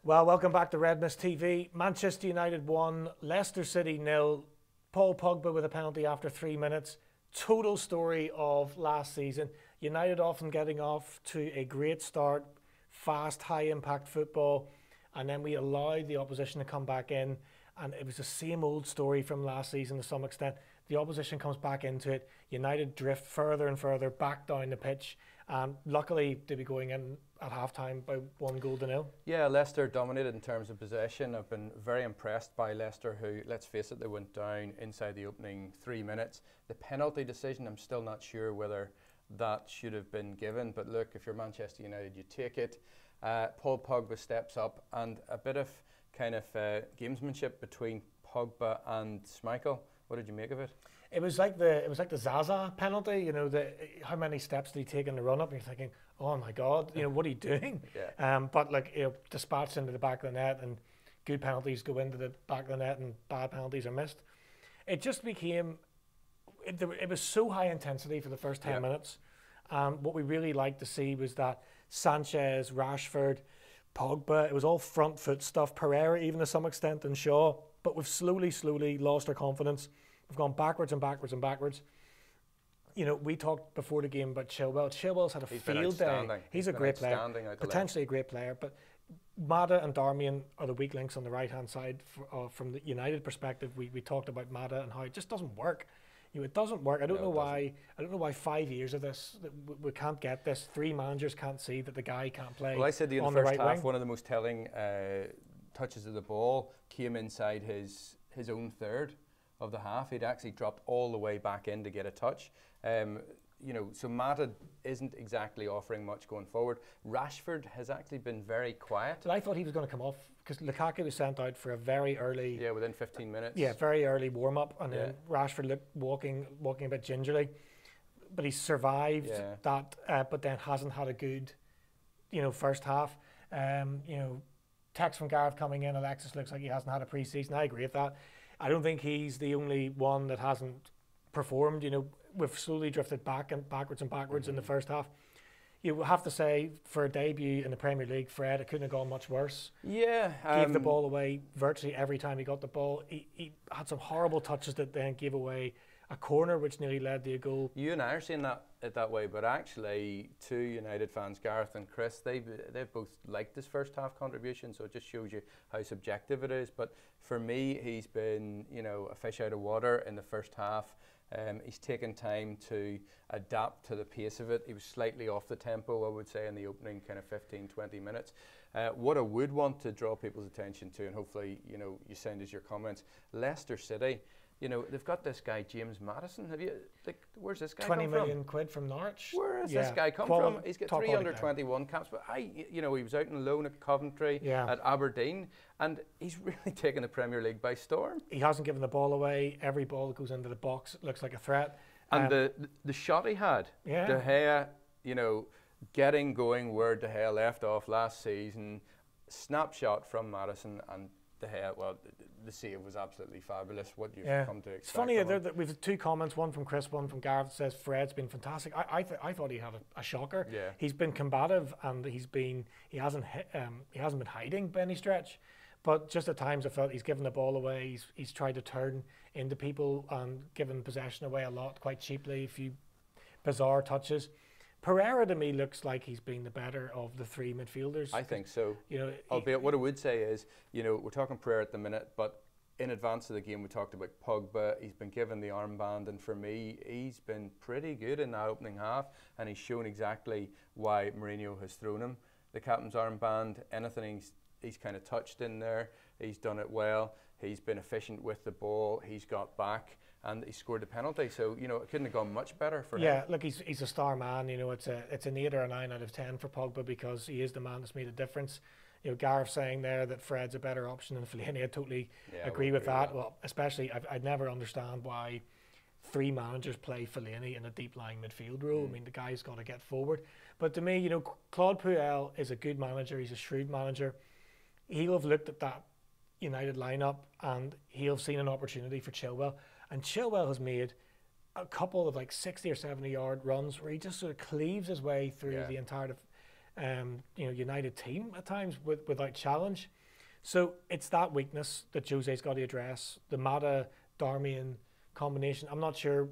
Well, welcome back to Red Mist TV. Manchester United 1, Leicester City 0. Paul Pogba with a penalty after 3 minutes. Total story of last season. United often getting off to a great start, fast, high-impact football, and then we allowed the opposition to come back in, and it was the same old story from last season to some extent. The opposition comes back into it. United drift further and further back down the pitch, and luckily to be going in at half-time by 1-0. Yeah, Leicester dominated in terms of possession. I've been very impressed by Leicester, who, let's face it, they went down inside the opening 3 minutes. The penalty decision, I'm still not sure whether that should have been given, but look, if you're Manchester United, you take it. Paul Pogba steps up, and a bit of kind of gamesmanship between Pogba and Schmeichel. What did you make of it? It was like the Zaza penalty. You know, how many steps did he take in the run up? And you're thinking, oh my God, you know, what are you doing? Yeah. But like, you know, dispatched into the back of the net, and good penalties go into the back of the net, and bad penalties are missed. It just became, it was so high intensity for the first 10 minutes. What we really liked to see was that Sanchez, Rashford, Pogba, it was all front foot stuff. Pereira even to some extent, and Shaw. But we've slowly lost our confidence. We've gone backwards and backwards and backwards. You know, we talked before the game about Chilwell. Chilwell's had a field day. He's a great player, potentially a great player. But Mata and Darmian are the weak links on the right-hand side. From the United perspective, we talked about Mata and how it just doesn't work. You know, it doesn't work. I don't know why. I don't know why 5 years of this we can't get this. 3 managers can't see that the guy can't play. Well, I said in the first half, one of the most telling touches of the ball came inside his own third of the half. He'd actually dropped all the way back in to get a touch. You know, so Mata isn't exactly offering much going forward. Rashford has actually been very quiet. But I thought he was going to come off because Lukaku was sent out for a very early. Yeah, within 15 minutes. Yeah, very early warm up, and then Rashford looked walking a bit gingerly, but he survived that. But then hasn't had a good, you know, first half. You know, text from Gareth coming in. Alexis looks like he hasn't had a pre-season. I agree with that. I don't think he's the only one that hasn't performed. You know, we've slowly drifted back and backwards in the first half. You have to say, for a debut in the Premier League, Fred, it couldn't have gone much worse. Yeah. Gave the ball away virtually every time he got the ball. He had some horrible touches that then gave away a corner, which nearly led to a goal. You and I are seeing it that way, but actually, 2 United fans, Gareth and Chris, they've both liked this first half contribution, so it just shows you how subjective it is. But for me, he's been, you know, a fish out of water in the first half. He's taken time to adapt to the pace of it. He was slightly off the tempo, I would say, in the opening kind of 15-20 minutes. What I would want to draw people's attention to, and hopefully, you know, you send us your comments, Leicester City. You know, they've got this guy, James Maddison. Have you, like, where's this guy come from? 20 million quid from Norwich. Where has this guy come from? He's got 3 under 21 caps, but you know, he was out on loan at Coventry, at Aberdeen, and he's really taken the Premier League by storm. He hasn't given the ball away. Every ball that goes into the box looks like a threat. And the shot he had, De Gea, you know, getting going where De Gea left off last season, snapshot from Maddison, and De Gea, well, the save was absolutely fabulous. What you've come to expect. It's funny, we've 2 comments, one from Chris, one from Gareth, says Fred's been fantastic. I thought he had a shocker. Yeah. He's been combative, and he hasn't been hiding by any stretch. But just at times I felt he's given the ball away. He's tried to turn into people and given possession away a lot, quite cheaply, a few bizarre touches. Pereira to me looks like he's been the better of the 3 midfielders. I think so. You know, albeit what I would say is, you know, we're talking Pereira at the minute, but in advance of the game we talked about Pogba. He's been given the armband, and for me, he's been pretty good in that opening half, and he's shown exactly why Mourinho has thrown him the captain's armband. Anything he's kind of touched in there, he's done it well. He's been efficient with the ball. He's got back, and he scored the penalty. So, you know, it couldn't have gone much better for him. Yeah, look, he's a star man. You know, it's an 8 or a 9 out of 10 for Pogba, because he is the man that's made a difference. You know, Gareth saying there that Fred's a better option than Fellaini. I totally agree with that. Well, especially, I'd never understand why 3 managers play Fellaini in a deep-lying midfield role. I mean, the guy's got to get forward. But to me, you know, Claude Puel is a good manager. He's a shrewd manager. He'll have looked at that United lineup, and he'll have seen an opportunity for Chilwell. And Chilwell has made a couple of like 60 or 70 yard runs where he just sort of cleaves his way through the entire United team at times without challenge. So it's that weakness that Jose's got to address. The Mata Darmian combination. I'm not sure,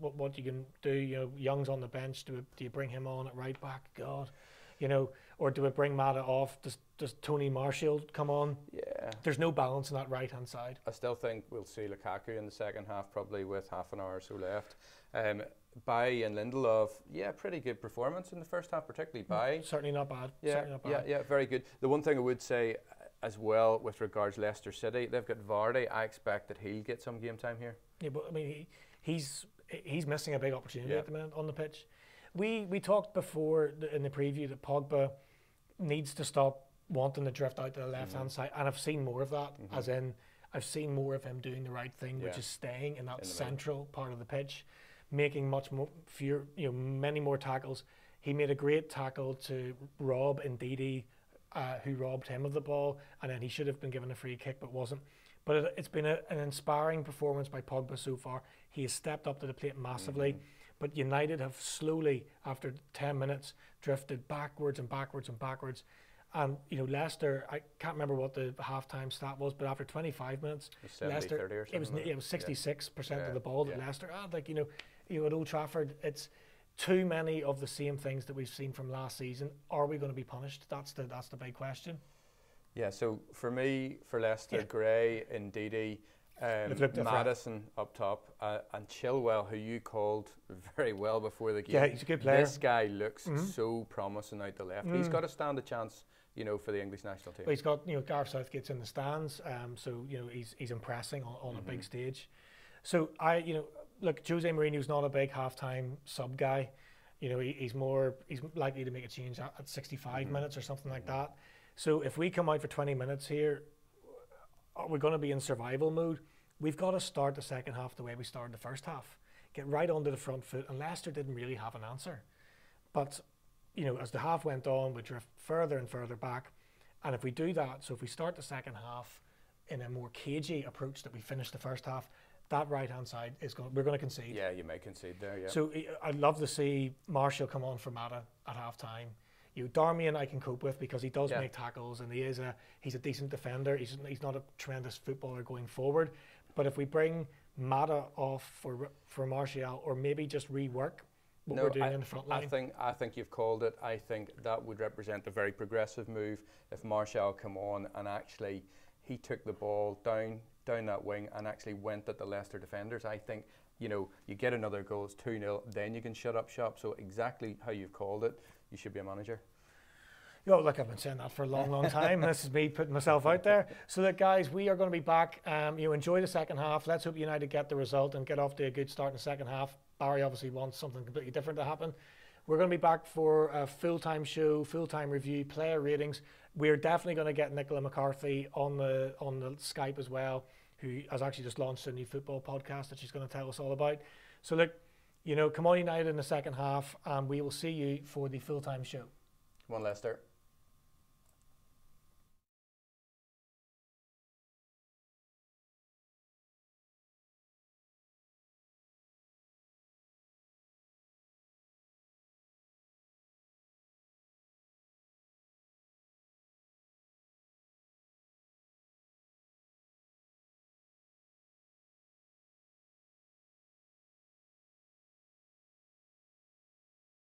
what you can do. Young's on the bench. Do you bring him on at right back? God, or do we bring Mata off? Does Tony Martial come on? Yeah. There's no balance on that right hand side. I still think we'll see Lukaku in the second half, probably with half an hour or so left. Bailly and Lindelof, pretty good performance in the first half, particularly Bailly. Certainly not bad. Yeah, very good. The one thing I would say as well with regards to Leicester City, they've got Vardy. I expect that he'll get some game time here. Yeah, but I mean, he's missing a big opportunity at the minute on the pitch. We talked before in the preview that Pogba needs to stop wanting to drift out to the left-hand side, and I've seen more of that, as in I've seen more of him doing the right thing, which is staying in that central part of the pitch, making many more tackles. He made a great tackle to rob Ndidi, who robbed him of the ball, and then he should have been given a free kick but wasn't. But it's been an inspiring performance by Pogba so far. He has stepped up to the plate massively. But United have slowly, after 10 minutes, drifted backwards and backwards and backwards. And, Leicester, I can't remember what the half-time stat was, but after 25 minutes, Leicester, 30 or something it was 66% of the ball that Leicester had. At Old Trafford, it's too many of the same things that we've seen from last season. Are we going to be punished? That's the big question. Yeah, so for me, for Leicester, Gray, Ndidi, Maddison up top, and Chilwell, who you called very well before the game. Yeah, he's a good player. This guy looks so promising out the left. He's got to stand a chance, for the English national team. Well, he's got, Gareth Southgate's in the stands, so he's impressing on a big stage. So look, Jose Mourinho's not a big half-time sub guy. He's likely to make a change at 65 minutes or something like that. So if we come out for 20 minutes here, we're going to be in survival mode. We've got to start the second half the way we started the first half. Get right onto the front foot, and Leicester didn't really have an answer. But, as the half went on, we drift further and further back. And if we do that, so if we start the second half in a more cagey approach that we finished the first half, that right-hand side we're going to concede. Yeah, you may concede there, yeah. So I'd love to see Martial come on for Mata at half-time. Darmian I can cope with because he does make tackles and he's a decent defender. He's not a tremendous footballer going forward. But if we bring Mata off for Martial, or maybe just rework what we're doing in the front line. I think you've called it. I think that would represent a very progressive move if Martial come on and actually he took the ball down that wing and actually went at the Leicester defenders. I think you get another goal, it's 2-0, then you can shut up shop. So exactly how you've called it. You should be a manager. Look, I've been saying that for a long, long time. This is me putting myself out there. So that, guys, we are going to be back. Enjoy the second half. Let's hope United get the result and get off to a good start in the second half. Barry obviously wants something completely different to happen. We're going to be back for a full-time show, full-time review, player ratings. We're definitely going to get Nicola McCarthy on the Skype as well, who has actually just launched a new football podcast that she's going to tell us all about. So look, come on United in the second half, and we will see you for the full-time show. Come on, Leicester.